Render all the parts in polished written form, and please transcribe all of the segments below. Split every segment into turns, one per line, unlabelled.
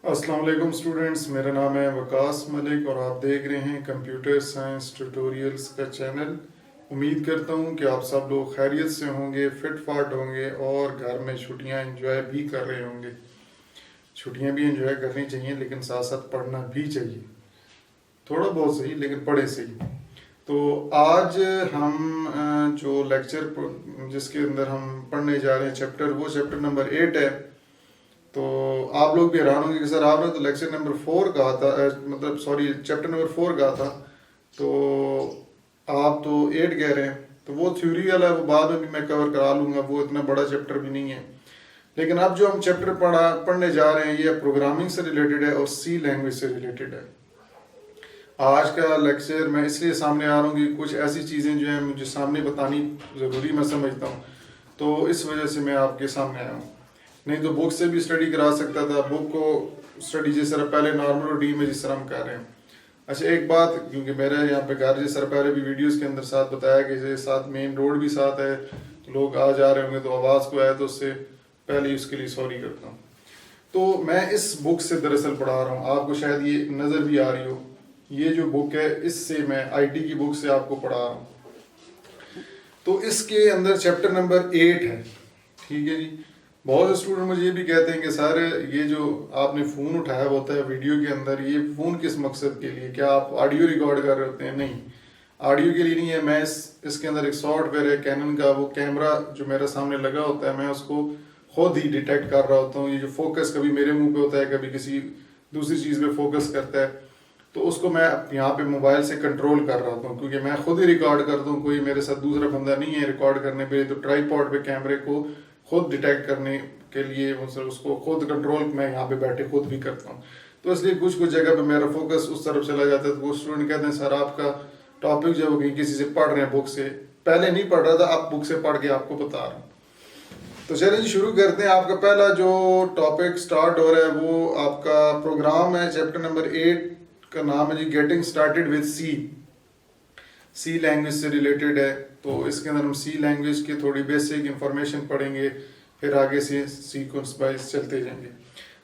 السلام علیکم اسٹوڈنٹس، میرا نام ہے وقاص ملک اور آپ دیکھ رہے ہیں کمپیوٹر سائنس ٹیوٹوریلز کا چینل۔ امید کرتا ہوں کہ آپ سب لوگ خیریت سے ہوں گے، فٹ فاٹ ہوں گے اور گھر میں چھٹیاں انجوائے بھی کر رہے ہوں گے۔ چھٹیاں بھی انجوائے کرنی چاہیے لیکن ساتھ ساتھ پڑھنا بھی چاہیے، تھوڑا بہت صحیح لیکن پڑھے صحیح۔ تو آج ہم جو لیکچر جس کے اندر ہم پڑھنے جا رہے ہیں چیپٹر، وہ چیپٹر نمبر 8 ہے۔ تو آپ لوگ بھی حیران ہوں گے کہ سر آپ نے تو لیکچر نمبر 4 کہا تھا، چیپٹر نمبر 4 کہا تھا، تو آپ تو 8 کہہ رہے ہیں۔ تو وہ تھیوری والا ہے، وہ بعد میں بھی میں کور کرا لوں گا، وہ اتنا بڑا چیپٹر بھی نہیں ہے۔ لیکن اب جو ہم چیپٹر پڑھنے جا رہے ہیں یہ پروگرامنگ سے ریلیٹڈ ہے اور سی لینگویج سے ریلیٹڈ ہے۔ آج کا لیکچر میں اس لیے سامنے آ رہا ہوں کہ کچھ ایسی چیزیں جو ہیں مجھے سامنے بتانی ضروری میں سمجھتا ہوں، تو اس وجہ سے میں آپ کے سامنے آیا ہوں۔ نہیں تو بک سے بھی اسٹڈی کرا سکتا تھا، بک کو اسٹڈی جس طرح پہلے نارمل روٹین میں جس طرح ہم کر رہے ہیں۔ اچھا ایک بات، کیونکہ میرے یہاں پہ گھر جس طرح پہلے بھی ویڈیوز کے اندر ساتھ بتایا کہ ساتھ مین روڈ بھی ساتھ ہے، تو لوگ آ جا رہے ہوں گے تو آواز کو آئے تو اس سے پہلے اس کے لیے سوری کرتا ہوں۔ تو میں اس بک سے دراصل پڑھا رہا ہوں، آپ کو شاید یہ نظر بھی آ رہی ہو، یہ جو بک ہے اس سے میں آئی ٹی کی بک سے آپ کو پڑھا رہا ہوں۔ تو اس کے اندر چیپٹر نمبر 8 ہے، ٹھیک ہے جی۔ بہت سے اسٹوڈنٹ مجھے یہ بھی کہتے ہیں کہ سر یہ جو آپ نے فون اٹھایا ہوتا ہے ویڈیو کے اندر، یہ فون کس مقصد کے لیے، کیا آپ آڈیو ریکارڈ کر رہے ہوتے ہیں؟ نہیں، آڈیو کے لیے نہیں ہے۔ میں اس کے اندر ایک سافٹ ویئر ہے کینن کا، وہ کیمرہ جو میرے سامنے لگا ہوتا ہے میں اس کو خود ہی ڈیٹیکٹ کر رہا ہوتا ہوں۔ یہ جو فوکس کبھی میرے منہ پہ ہوتا ہے، کبھی کسی دوسری چیز پہ فوکس کرتا ہے، تو اس کو میں یہاں پہ موبائل سے کنٹرول کر رہا ہوتا ہوں، کیونکہ میں خود ہی ریکارڈ کرتا ہوں، کوئی میرے ساتھ دوسرا بندہ نہیں ہے ریکارڈ کرنے پہ۔ تو ٹرائی پوڈ پہ کیمرے کو خود ڈیٹیکٹ کرنے کے لیے اس کو خود کنٹرول میں یہاں پہ بیٹھے خود بھی کرتا ہوں۔ تو اس لیے کچھ جگہ پہ میرا فوکس اس طرف چلا جاتا ہے، تو وہ اسٹوڈنٹ کہتے ہیں سر آپ کا ٹاپک جو ہے کسی سے پڑھ رہے ہیں بک سے، پہلے نہیں پڑھ رہا تھا، اب بک سے پڑھ کے آپ کو بتا رہا ہوں۔ تو چلیں جی شروع کرتے ہیں۔ آپ کا پہلا جو ٹاپک سٹارٹ ہو رہا ہے وہ آپ کا پروگرام ہے، چیپٹر نمبر 8 کا نام ہے جی getting started with C language سے ریلیٹڈ ہے۔ تو اس کے اندر ہم سی لینگویج کی تھوڑی بیسک انفارمیشن پڑھیں گے، پھر آگے سے سیکوینس وائز چلتے جائیں گے۔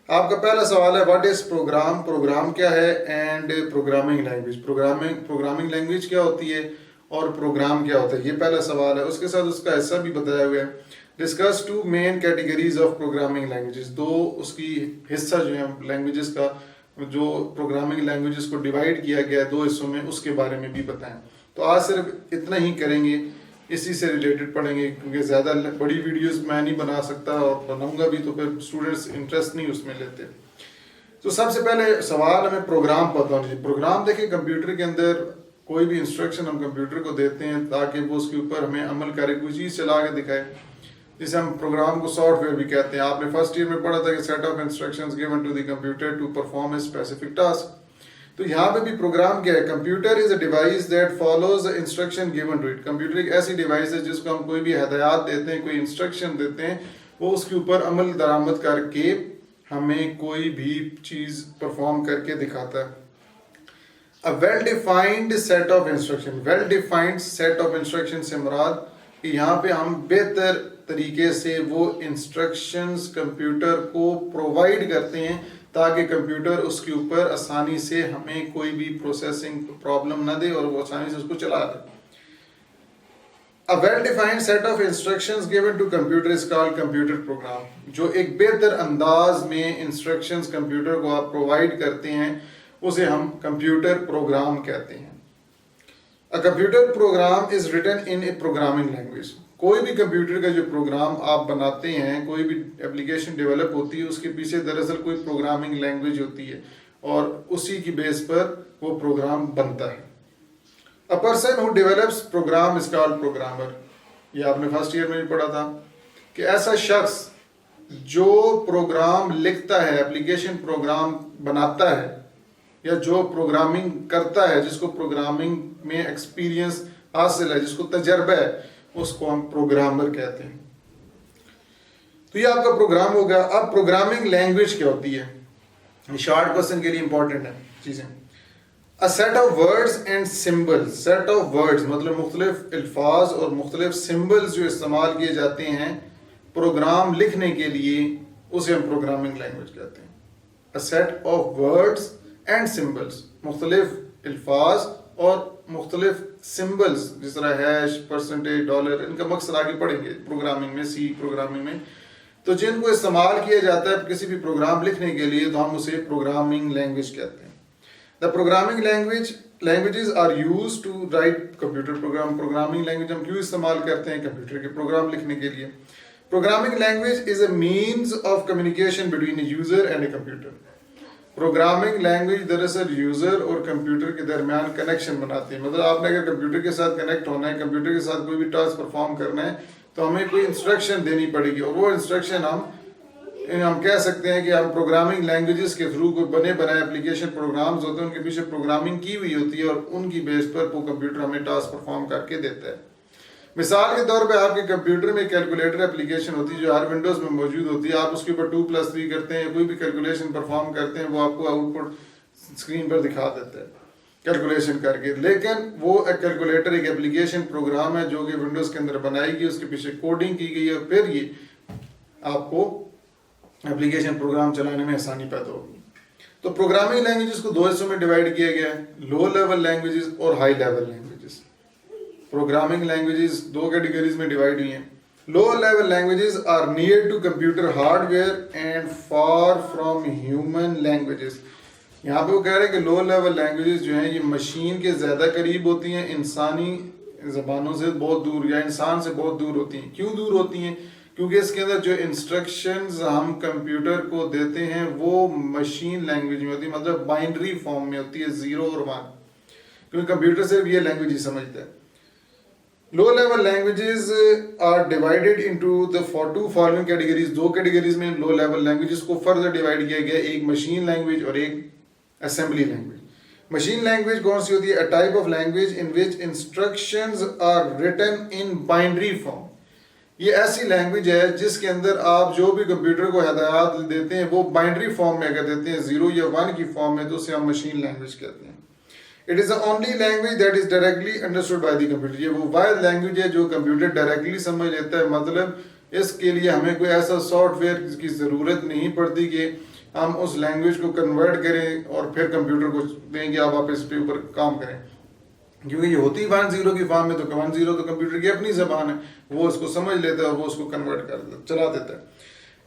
آپ کا پہلا سوال ہے واٹ از پروگرام، پروگرام کیا ہے، and programming language, programming language کیا ہوتی ہے اور پروگرام کیا ہوتا ہے، یہ پہلا سوال ہے۔ اس کے ساتھ اس کا حصہ بھی بتایا ہوا ہے، discuss 2 main categories of programming languages, 2 اس کی حصہ جو ہے لینگویجز کا، جو پروگرامنگ لینگویجز کو ڈیوائڈ کیا گیا ہے 2 حصوں میں، اس کے بارے میں بھی بتائیں۔ تو آج صرف اتنا ہی کریں گے، اسی سے ریلیٹڈ پڑھیں گے، کیونکہ زیادہ بڑی ویڈیوز میں نہیں بنا سکتا اور بناؤں گا بھی تو پھر اسٹوڈنٹس انٹرسٹ نہیں اس میں لیتے۔ تو سب سے پہلے سوال ہمیں پروگرام پتہ ہونا چاہیے۔ پروگرام دیکھیں کمپیوٹر کے اندر کوئی بھی انسٹرکشن ہم کمپیوٹر کو دیتے ہیں تاکہ وہ اس کے اوپر ہمیں عمل کرے، کوئی چیز چلا کے دکھائے، جسے ہم پروگرام کو سافٹ ویئر بھی کہتے ہیں۔ آپ نے فرسٹ ایئر میں پڑھا تھا کہ set of instructions given to the computer to perform a specific task. تو یہاں پہ بھی پروگرام کیا ہے، computer is a device that follows a instruction given to it. Computer ایک ایسی ڈیوائس ہے جس کو ہم کوئی بھی ہدایات دیتے ہیں، کوئی انسٹرکشن دیتے ہیں، وہ اس کے اوپر عمل درآمد کر کے ہمیں کوئی بھی چیز پرفارم کر کے دکھاتا ہے۔ A well-defined set of instruction، well-defined set of instruction سے مراد کہ یہاں پہ ہم بہتر طریقے سے وہ انسٹرکشنز کمپیوٹر کو پرووائڈ کرتے ہیں تاکہ کمپیوٹر اس کے اوپر آسانی سے ہمیں کوئی بھی پروسیسنگ پرابلم نہ دے اور وہ آسانی سے اس کو چلا دے۔ A well-defined set of instructions given to computer is called computer program۔ جو ایک بہتر انداز میں انسٹرکشنز کمپیوٹر کو آپ پرووائڈ کرتے ہیں اسے ہم کمپیوٹر پروگرام کہتے ہیں۔ A computer program is written in a programming language۔ کوئی بھی کمپیوٹر کا جو پروگرام آپ بناتے ہیں، کوئی بھی اپلیکیشن ڈیولپ ہوتی ہے، اس کے پیچھے دراصل کوئی پروگرامنگ لینگویج ہوتی ہے اور اسی کی بیس پر وہ پروگرام بنتا ہے۔ A person who develops program is called programmer۔ یہ آپ نے فرسٹ ایئر میں بھی پڑھا تھا کہ ایسا شخص جو پروگرام لکھتا ہے، اپلیکیشن پروگرام بناتا ہے یا جو پروگرامنگ کرتا ہے، جس کو پروگرامنگ میں ایکسپیرینس حاصل ہے، جس کو تجربہ ہے، اس کو ہم پروگرامر کہتے ہیں۔ تو یہ آپ کا پروگرام ہو گیا۔ اب پروگرامنگ لینگویج کیا ہوتی ہے، شارٹ کوسچن کے لیے امپورٹنٹ ہے چیزیں۔ A set of words and symbols، set of words مطلب مختلف الفاظ اور مختلف سمبلز جو استعمال کیے جاتے ہیں پروگرام لکھنے کے لیے، اسے ہم پروگرامنگ لینگویج کہتے ہیں۔ a set of words and symbols, مختلف الفاظ اور مختلف سمبلز جس طرح ہیش، پرسنٹیج، ڈالر، ان کا مقصد آگے پڑھیں گے پروگرامنگ میں، سی پروگرامنگ میں، تو جن کو استعمال کیا جاتا ہے کسی بھی پروگرام لکھنے کے لیے تو ہم اسے پروگرامنگ لینگویج کہتے ہیں. The programming languages are use to write computer program. Programming language ہم کیوں استعمال کرتے ہیں؟ کمپیوٹر کے پروگرام لکھنے کے لیے. Programming language is a means of communication between a user and a computer. Programming language دراصل یوزر اور کمپیوٹر کے درمیان کنیکشن بناتی ہے. مطلب آپ نے اگر کمپیوٹر کے ساتھ کنیکٹ ہونا ہے، کمپیوٹر کے ساتھ کوئی بھی ٹاسک پرفارم کرنا ہے تو ہمیں کوئی انسٹرکشن دینی پڑے گی، اور وہ انسٹرکشن ہم کہہ سکتے ہیں کہ ہم پروگرامنگ لینگویجز کے تھرو کوئی بنے بنائے اپلیکیشن پروگرامز ہوتے ہیں، ان کے پیچھے پروگرامنگ کی ہوئی ہوتی ہے اور ان کی بیس پر وہ کمپیوٹر ہمیں ٹاسک پرفارم کر کے دیتا ہے. مثال کے طور پہ آپ کے کمپیوٹر میں کیلکولیٹر اپلیکیشن ہوتی ہے جو ہر ونڈوز میں موجود ہوتی ہے. آپ اس کے اوپر 2+3 کرتے ہیں، کوئی بھی کیلکولیشن پرفارم کرتے ہیں، وہ آپ کو آؤٹ پٹ اسکرین پر دکھا دیتا ہے کیلکولیشن کر کے. لیکن وہ کیلکولیٹر ایک اپلیکیشن پروگرام ہے جو کہ ونڈوز کے اندر بنائی گئی، اس کے پیچھے کوڈنگ کی گئی ہے، پھر یہ آپ کو اپلیکیشن پروگرام چلانے میں آسانی پیدا ہوگی. تو پروگرامنگ لینگویجز کو 2 حصوں میں ڈیوائڈ کیا گیا ہے، لو لیول لینگویجز اور high level languages. Programming languages 2 categories میں ڈیوائڈ ہوئی ہیں. Low level languages are near to computer hardware and far from human languages. یہاں پہ وہ کہہ رہے ہیں کہ لو لیول لینگویجز جو ہیں یہ مشین کے زیادہ قریب ہوتی ہیں، انسانی زبانوں سے بہت دور یا انسان سے بہت دور ہوتی ہیں. کیوں دور ہوتی ہیں؟ کیونکہ اس کے اندر جو انسٹرکشنز ہم کمپیوٹر کو دیتے ہیں وہ مشین لینگویج میں ہوتی ہے، مطلب بائنڈری فارم میں ہوتی ہے، 0 اور 1، کیونکہ کمپیوٹر صرف یہ لینگویج ہی سمجھتا ہے. Low level languages are divided into the 2 following categories. 2 categories میں لو لیول لینگویجز کو فردر ڈیوائڈ کیا گیا، ایک مشین لینگویج اور ایک اسمبلی لینگویج. مشین لینگویج کون سی ہوتی ہے؟ a type of language in which instructions are written in binary form. یہ ایسی لینگویج ہے جس کے اندر آپ جو بھی کمپیوٹر کو ہدایات دیتے ہیں وہ بائنڈری فارم میں اگر دیتے ہیں 0 یا 1 کی فارم میں تو اسے ہم مشین لینگویج کہتے ہیں. It is the only language that is directly understood by the computer. یہ وہ واحد لینگویج ہے جو کمپیوٹر ڈائریکٹلی سمجھ لیتا ہے. مطلب اس کے لیے ہمیں کوئی ایسا سافٹ ویئر کی ضرورت نہیں پڑتی کہ ہم اس لینگویج کو کنورٹ کریں اور پھر کمپیوٹر کو دیں کہ آپ اس پہ اوپر کام کریں، کیونکہ یہ ہوتی 1-0 کی فارم میں. تو 1-0 تو کمپیوٹر کی اپنی زبان ہے، وہ اس کو سمجھ لیتا ہے اور وہ اس کو کنورٹ کر چلا دیتا ہے.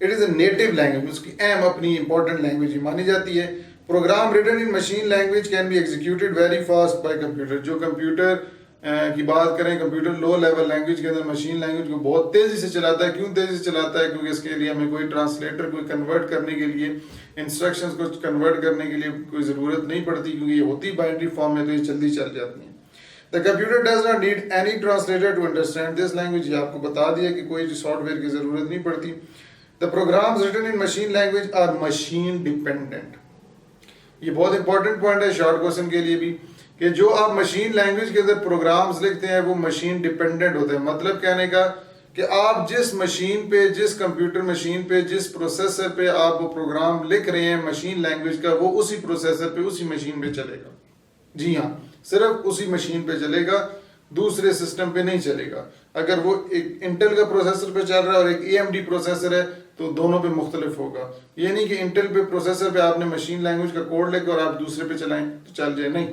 It is a native language, اس کی اہم اپنی امپورٹنٹ لینگویج مانی جاتی ہے. Program written in machine language can be executed very fast by computer. جو کمپیوٹر کی بات کریں، کمپیوٹر لو لیول لینگویج کے اندر مشین لینگویج کو بہت تیزی سے چلاتا ہے. کیوں تیزی سے چلاتا ہے؟ کیونکہ اس کے لیے ہمیں کوئی ٹرانسلیٹر کوئی کنورٹ کرنے کے لیے، انسٹرکشنز کو کنورٹ کرنے کے لیے کوئی ضرورت نہیں پڑتی، کیونکہ یہ ہوتی بائنڈری فارم میں تو یہ جلدی چل جاتی ہیں. The computer does not need any translator to understand this language. یہ آپ کو بتا دیا کہ کوئی سافٹ ویئر کی ضرورت نہیں پڑتی. The programs written in machine language are machine dependent. یہ بہت امپورٹنٹ پوائنٹ ہے شارٹ کوسچن کے لیے بھی، کہ جو آپ مشین لینگویج کے اندر پروگرامز لکھتے ہیں وہ مشین ڈیپینڈنٹ ہوتے ہیں. مطلب کہنے کا کہ آپ جس مشین پہ، جس کمپیوٹر مشین پہ، جس پروسیسر پہ آپ وہ پروگرام لکھ رہے ہیں مشین لینگویج کا، وہ اسی پروسیسر پہ، اسی مشین پہ چلے گا. جی ہاں، صرف اسی مشین پہ چلے گا، دوسرے سسٹم پہ نہیں چلے گا. اگر وہ ایک انٹل کا پروسیسر پہ چل رہا ہے اور ایک AMD پروسیسر ہے تو دونوں پہ مختلف ہوگا. یہ نہیں کہ انٹل پہ پروسیسر پہ آپ نے مشین لینگویج کا کوڈ لکھا اور آپ دوسرے پہ چلائیں تو چل جائے، نہیں.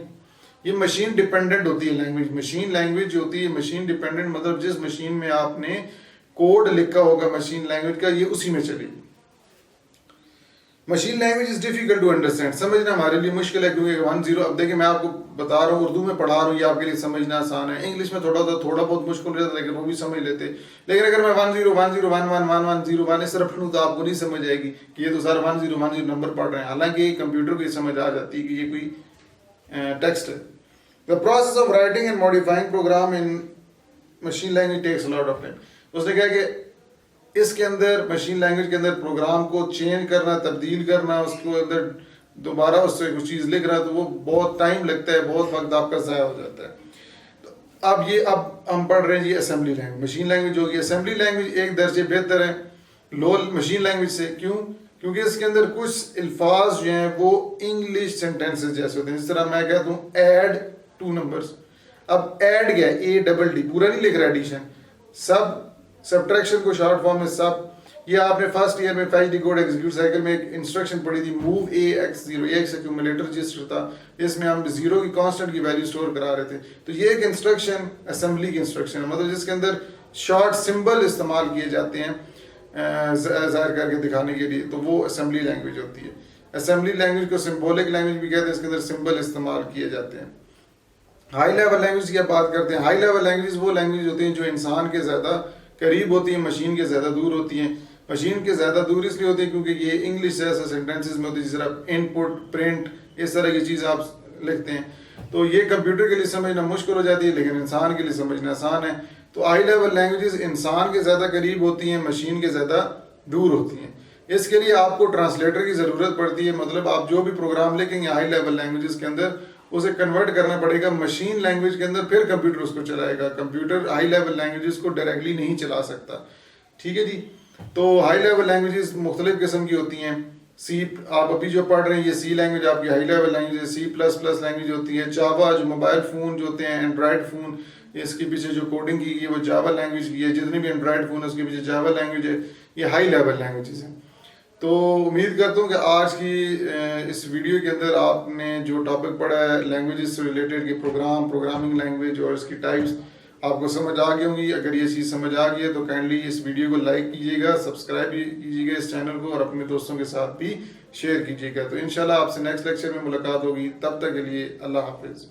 یہ مشین ڈیپینڈنٹ ہوتی ہے لینگویج. مشین لینگویج جو ہوتی ہے مشین ڈیپینڈنٹ، مطلب جس مشین میں آپ نے کوڈ لکھا ہوگا مشین لینگویج کا، یہ اسی میں چلے گی. Machine language is difficult to understand. سمجھنا ہمارے لیے مشکل ہے، کیونکہ 1-0 اب دیکھیں میں آپ کو بتا رہا ہوں، اردو میں پڑھا رہا ہوں، یہ آپ کے لیے سمجھنا آسان ہے. انگلش میں تھوڑا بہت مشکل رہتا ہے، لیکن وہ بھی سمجھ لیتے. لیکن اگر میں 1-0 1-0 1-1 1-1 0-1 اس طرح پڑھوں تو آپ کو نہیں سمجھ آئے گی کہ یہ تو سارا 1-0 1-0 نمبر پڑھ رہے ہیں. حالانکہ کمپیوٹر کو یہ سمجھ آ جاتی ہے کہ یہ کوئی ٹیکسٹ ہے. The process of writing and modifying program in machine language takes a lot of time. اس نے کہا کہ اس کے اندر مشین لینگویج کے اندر پروگرام کو چینج کرنا، تبدیل کرنا، اس کو اندر دوبارہ اس سے کچھ چیز لکھ رہا تو وہ بہت ٹائم لگتا ہے، بہت وقت آپ کا ضائع ہو جاتا ہے. اب ہم پڑھ رہے ہیں جی اسمبلی لینگویج. مشین لینگویج ہوگی اسمبلی لینگویج ایک درجے بہتر ہے لو مشین لینگویج سے. کیوں؟ کیونکہ اس کے اندر کچھ الفاظ جو ہیں وہ انگلش سینٹینسز جیسے ہوتے ہیں. جس طرح میں کہتا ہوں ایڈ 2 numbers. اب ایڈ گیا ADD پورا نہیں لکھ رہا ایڈیشن، سبٹریکشن کو شارٹ فارم میں سب یہ آپ نے فرسٹ ایئر میں فیچ ڈیکوڈ ایگزیکیوٹ سائیکل میں ایک انسٹرکشن پڑھی تھی موو اے ایکس 0 ایکس ایکومولیٹر رجسٹر تھا جس میں ہم 0 کی کانسٹنٹ کی ویلیو اسٹور کرا رہے تھے. تو یہ ایک انسٹرکشن اسمبلی کی انسٹرکشن ہے, مطلب جس کے اندر شارٹ سمبل استعمال کیے جاتے ہیں ظاہر کر کے دکھانے کے لیے, تو وہ اسمبلی لینگویج ہوتی ہے. اسمبلی لینگویج کو سمبولک لینگویج بھی کہتے ہیں, اس کے اندر سمبل استعمال کیے جاتے ہیں. ہائی لیول لینگویج کی بات کرتے ہیں. ہائی لیول لینگویج وہ لینگویج ہوتی ہیں جو انسان کے زیادہ قریب ہوتی ہیں, مشین کے زیادہ دور ہوتی ہیں. مشین کے زیادہ دور اس لیے ہوتی ہیں کیونکہ یہ انگلش جیسا سینٹینسز میں ہوتی ہے, جس طرح ان پٹ, پرنٹ, اس طرح کی چیزیں آپ لکھتے ہیں. تو یہ کمپیوٹر کے لیے سمجھنا مشکل ہو جاتی ہے لیکن انسان کے لیے سمجھنا آسان ہے. تو ہائی لیول لینگویجز انسان کے زیادہ قریب ہوتی ہیں, مشین کے زیادہ دور ہوتی ہیں. اس کے لیے آپ کو ٹرانسلیٹر کی ضرورت پڑتی ہے, مطلب آپ جو بھی پروگرام لکھیں گے ہائی لیول لینگویجز کے اندر اسے کنورٹ کرنا پڑے گا مشین لینگویج کے اندر, پھر کمپیوٹر اس کو چلائے گا. کمپیوٹر ہائی لیول لینگویجز کو ڈائریکٹلی نہیں چلا سکتا. ٹھیک ہے جی. تو ہائی لیول لینگویجز مختلف قسم کی ہوتی ہیں. سی آپ ابھی جو پڑھ رہے ہیں یہ سی لینگویج آپ کی ہائی لیول لینگویج ہے. سی پلس پلس لینگویج ہوتی ہے. جاوا جو موبائل فون جو ہوتے ہیں اینڈرائڈ فون, اس کے پیچھے جو کوڈنگ کی گئی وہ جاوا لینگویج کی ہے. جتنے بھی اینڈرائڈ فون ہے اس کے پیچھے جاوا لینگویج ہے. یہ ہائی لیول لینگویجز ہیں. تو امید کرتا ہوں کہ آج کی اس ویڈیو کے اندر آپ نے جو ٹاپک پڑھا ہے لینگویجز سے ریلیٹڈ, کہ پروگرامنگ لینگویج اور اس کی ٹائپس, آپ کو سمجھ آ گئی ہوں گی. اگر یہ چیز سمجھ آ گئی ہے تو کائنڈلی اس ویڈیو کو لائک کیجیے گا, سبسکرائب بھی کیجیے گا اس چینل کو, اور اپنے دوستوں کے ساتھ بھی شیئر کیجیے گا. تو انشاءاللہ آپ سے نیکسٹ لیکچر میں ملاقات ہوگی. تب تک کے لیے اللہ حافظ.